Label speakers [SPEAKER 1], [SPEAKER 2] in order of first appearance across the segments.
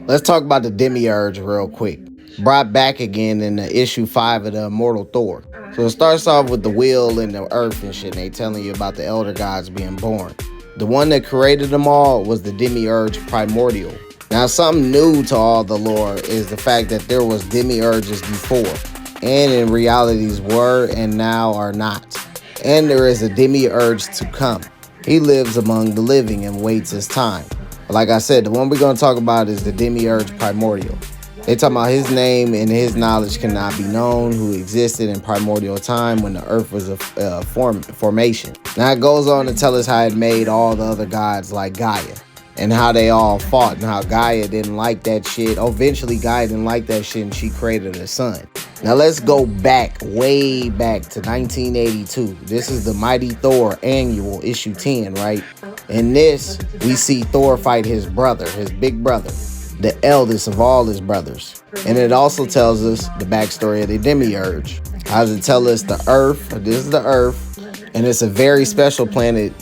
[SPEAKER 1] Let's talk about the Demiurge real quick. Brought back again in the issue 5 of the Immortal Thor. So it starts off with the wheel and the earth and shit, and they telling you about the elder gods being born. The one that created them all was the Demiurge Primordial. Now, something new to all the lore is the fact that there was Demiurges before, and in realities were and now are not. And there is a Demiurge to come. He lives among the living and waits his time. Like I said, the one we're going to talk about is the Demiurge Primordial. They talking about his name and his knowledge cannot be known, who existed in primordial time when the earth was a formation. Now it goes on to tell us how it made all the other gods like Gaia and how they all fought and how Gaia didn't like that shit. Eventually Gaia didn't like that shit and she created a son. Now let's go back, way back to 1982. This is the Mighty Thor annual issue 10, right? In this, we see Thor fight his brother, his big brother, the eldest of all his brothers. And it also tells us the backstory of the Demiurge. How does it tell us the Earth? This is the Earth, and it's a very special planet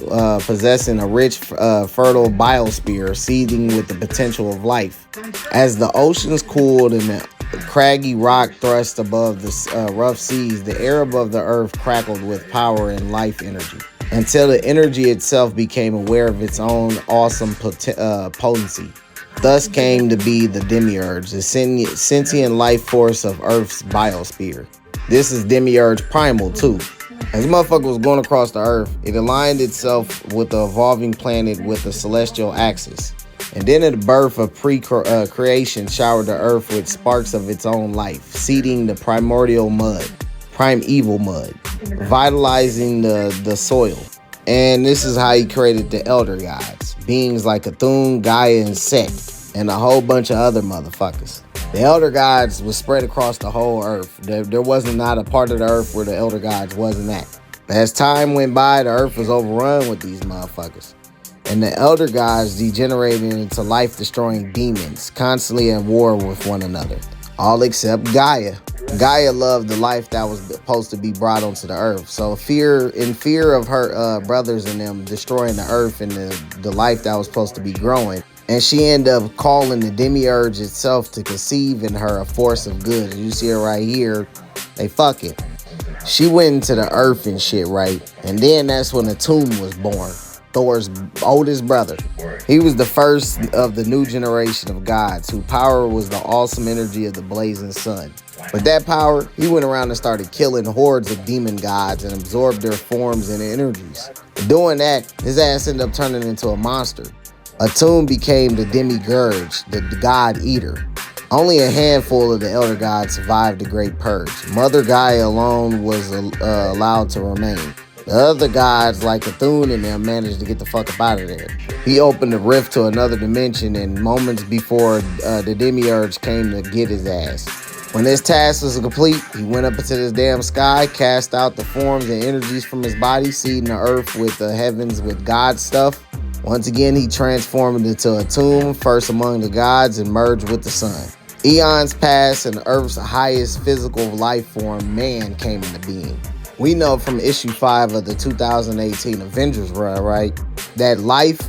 [SPEAKER 1] possessing a rich, fertile biosphere seething with the potential of life. As the oceans cooled and the craggy rock thrust above the rough seas, the air above the Earth crackled with power and life energy, until the energy itself became aware of its own awesome potency. Thus came to be the Demiurge, the sentient life force of Earth's biosphere. This is Demiurge Primal too. As motherfucker was going across the Earth, it aligned itself with the evolving planet with the celestial axis. And then at the birth of pre-creation showered the Earth with sparks of its own life, seeding the primordial mud, primeval mud, vitalizing the soil. And this is how he created the elder gods, beings like Atum, Gaia, and Set, and a whole bunch of other motherfuckers. The elder gods was spread across the whole earth. There wasn't not a part of the earth where the elder gods wasn't at. As time went by, the earth was overrun with these motherfuckers. And the elder gods degenerated into life-destroying demons, constantly at war with one another. All except Gaia. Gaia loved the life that was supposed to be brought onto the earth. So in fear of her brothers and them destroying the earth and the life that was supposed to be growing, and she ended up calling the Demiurge itself to conceive in her a force of good. You see her right here. They fucking. She went into the earth and shit, right? And then that's when Atum was born. Thor's oldest brother. He was the first of the new generation of gods whose power was the awesome energy of the blazing sun. With that power, he went around and started killing hordes of demon gods and absorbed their forms and energies. Doing that, his ass ended up turning into a monster. Atum became the Demigorge, the god eater. Only a handful of the elder gods survived the Great Purge. Mother Gaia alone was allowed to remain. The other gods, like Atum and them, managed to get the fuck up out of there. He opened a rift to another dimension, and moments before the Demiurge came to get his ass. When this task was complete, he went up into this damn sky, cast out the forms and energies from his body, seeding the earth with the heavens with God stuff. Once again, he transformed into a tomb, first among the gods, and merged with the sun. Eons passed, and the earth's highest physical life form, man, came into being. We know from issue 5 of the 2018 Avengers run, right, that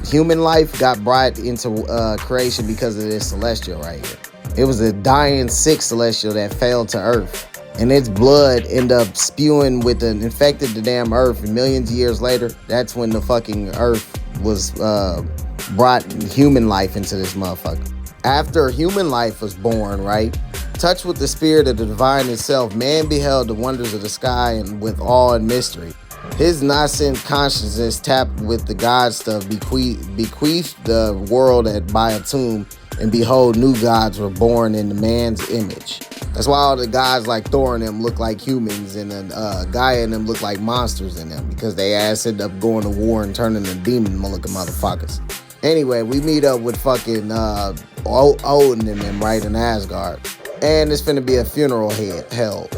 [SPEAKER 1] human life got brought into creation because of this celestial right here. It was a dying sick celestial that fell to Earth, and its blood ended up spewing with and infected the damn Earth. And millions of years later, that's when the fucking Earth was brought human life into this motherfucker. After human life was born, right, touched with the spirit of the divine itself, man beheld the wonders of the sky and with awe and mystery. His nascent consciousness, tapped with the god stuff, bequeathed the world by Atum, and behold, new gods were born in the man's image. That's why all the gods like Thor and them look like humans, and then Gaia and them look like monsters in them, because they ass ended up going to war and turning to demon looking motherfuckers. Anyway, we meet up with fucking Odin and them, right, in Asgard. And it's finna be a funeral held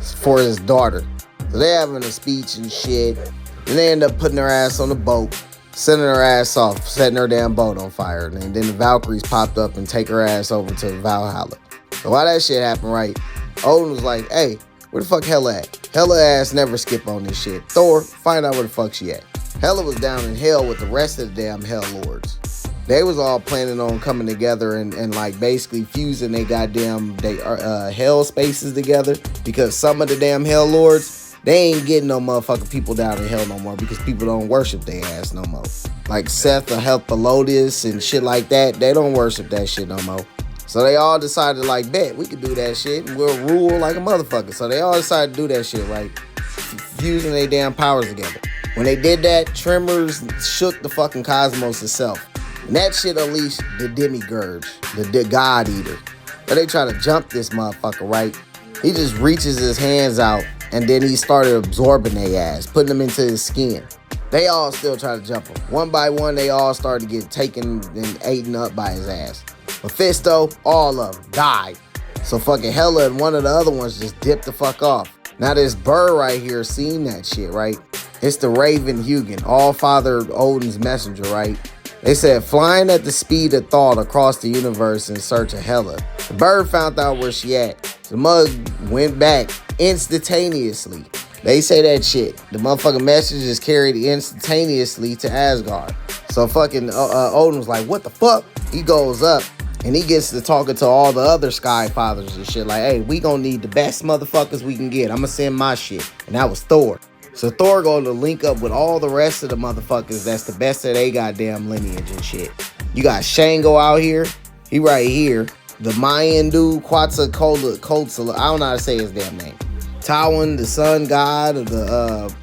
[SPEAKER 1] for his daughter. So they having a speech and shit. And they end up putting her ass on the boat, sending her ass off, setting her damn boat on fire. And then the Valkyries popped up and take her ass over to Valhalla. So while that shit happened, right, Odin was like, hey, where the fuck Hela at? Hela ass never skip on this shit. Thor, find out where the fuck she at. Hela was down in hell with the rest of the damn Hell Lords. They was all planning on coming together and like basically fusing they hell spaces together, because some of the damn hell lords, they ain't getting no motherfucking people down in hell no more, because people don't worship their ass no more. Like Seth or Helpolotus and shit like that, they don't worship that shit no more. So they all decided like, bet we could do that shit and we'll rule like a motherfucker. So they all decided to do that shit, right? Fusing their damn powers together. When they did that, Tremors shook the fucking cosmos itself. And that shit unleashed the Demigorge, the God Eater. But they try to jump this motherfucker, right? He just reaches his hands out and then he started absorbing their ass, putting them into his skin. They all still try to jump him. One by one, they all started to get taken and eaten up by his ass. Mephisto, all of them died. So fucking Hela and one of the other ones just dipped the fuck off. Now this bird right here seen that shit, right? It's the Raven Hugin, All-Father Odin's messenger, right? They said flying at the speed of thought across the universe in search of Hela. The bird found out where she at. The mug went back instantaneously. They say that shit. The motherfucking message is carried instantaneously to Asgard. So fucking Odin was like, what the fuck? He goes up and he gets to talking to all the other Sky Fathers and shit. Like, hey, we gonna need the best motherfuckers we can get. I'm gonna send my shit. And that was Thor. So Thor going to link up with all the rest of the motherfuckers that's the best of they goddamn lineage and shit. You got Shango out here. He right here. The Mayan dude, Quetzalcoatl. I don't know how to say his damn name. Tywin, the sun god of the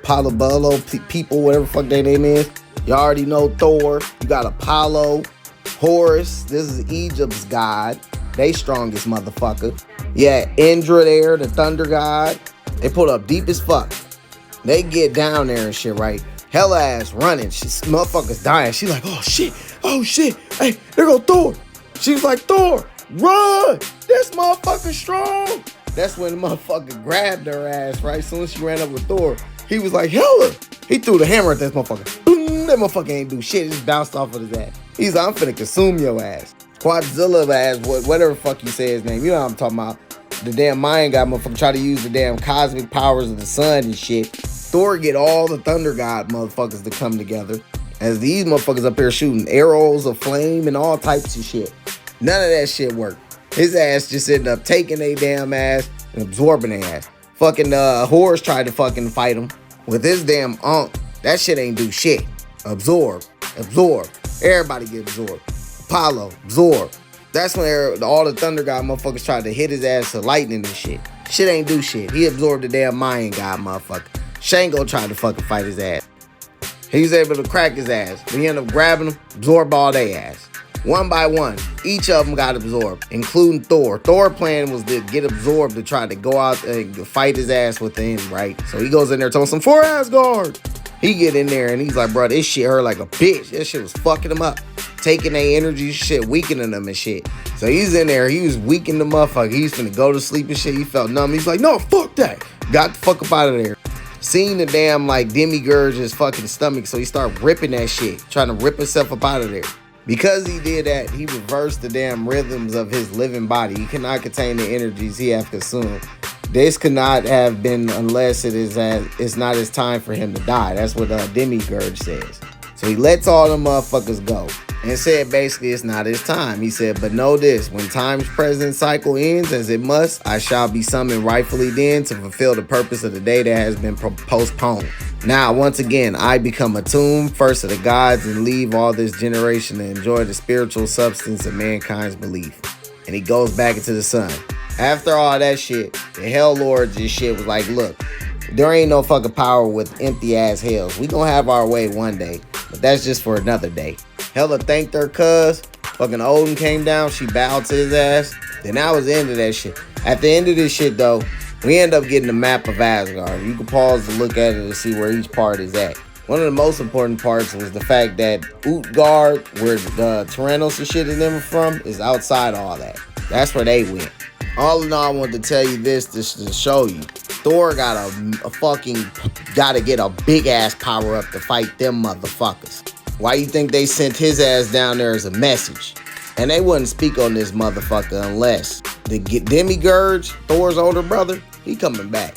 [SPEAKER 1] Palabalo people, whatever the fuck their name is. You already know Thor. You got Apollo, Horus. This is Egypt's god. They strongest motherfucker. Yeah, Indra there, the thunder god. They pulled up deep as fuck. They get down there and shit, right? Hella ass running. Motherfuckers dying. She's like, oh shit. Hey, there go Thor. She was like, Thor, run. This motherfucker strong. That's when the motherfucker grabbed her ass, right? As soon as she ran up with Thor, he was like, Hella. He threw the hammer at that motherfucker. Boom, that motherfucker ain't do shit. It just bounced off of his ass. He's like, I'm finna consume your ass. Quadzilla ass, whatever the fuck you say his name. You know what I'm talking about. The damn Mayan guy motherfucker try to use the damn cosmic powers of the sun and shit. Thor get all the thunder god motherfuckers to come together. As these motherfuckers up here shooting arrows of flame and all types of shit. None of that shit worked. His ass just ended up taking their damn ass and absorbing their ass. Fucking Horus tried to fucking fight him with his damn unk. That shit ain't do shit. Absorb. Everybody get absorbed. Apollo, absorb. That's when all the thunder god motherfuckers tried to hit his ass to lightning and shit. Shit ain't do shit. He absorbed the damn Mayan god motherfucker. Shango tried to fucking fight his ass. He was able to crack his ass. We ended up grabbing him, absorb all their ass. One by one, each of them got absorbed, including Thor. Thor's plan was to get absorbed to try to go out and fight his ass within, right? So he goes in there telling some for Asgard. He get in there and he's like, bro, this shit hurt like a bitch. This shit was fucking him up. Taking their energy, shit, weakening them and shit. So he's in there, he was weakening the motherfucker. He's finna go to sleep and shit. He felt numb. He's like, no, fuck that. Got the fuck up out of there. Seeing the damn, like, Demigorge's fucking stomach, so he started ripping that shit. Trying to rip himself up out of there. Because he did that, he reversed the damn rhythms of his living body. He cannot contain the energies he have consumed. This could not have been unless it's not his time for him to die. That's what Demigorge says. So he lets all the motherfuckers go. And said basically it's not his time. He said, but know this, when time's present cycle ends, as it must, I shall be summoned rightfully then to fulfill the purpose of the day that has been postponed. Now, once again, I become Atum, first of the gods, and leave all this generation to enjoy the spiritual substance of mankind's belief. And he goes back into the sun. After all that shit, the Hell Lords and shit was like, look, there ain't no fucking power with empty ass hells. We gonna have our way one day, but that's just for another day. Hela thanked her cuz. Fucking Odin came down. She bowed to his ass. Then that was the end of that shit. At the end of this shit, though, we end up getting a map of Asgard. You can pause to look at it to see where each part is at. One of the most important parts was the fact that Utgard, where the Tyrannos and shit is never from, is outside all that. That's where they went. All in all, I wanted to tell you this to show you. Thor got gotta get a big ass power up to fight them motherfuckers. Why you think they sent his ass down there as a message? And they wouldn't speak on this motherfucker unless the Demigorge, Thor's older brother, he coming back.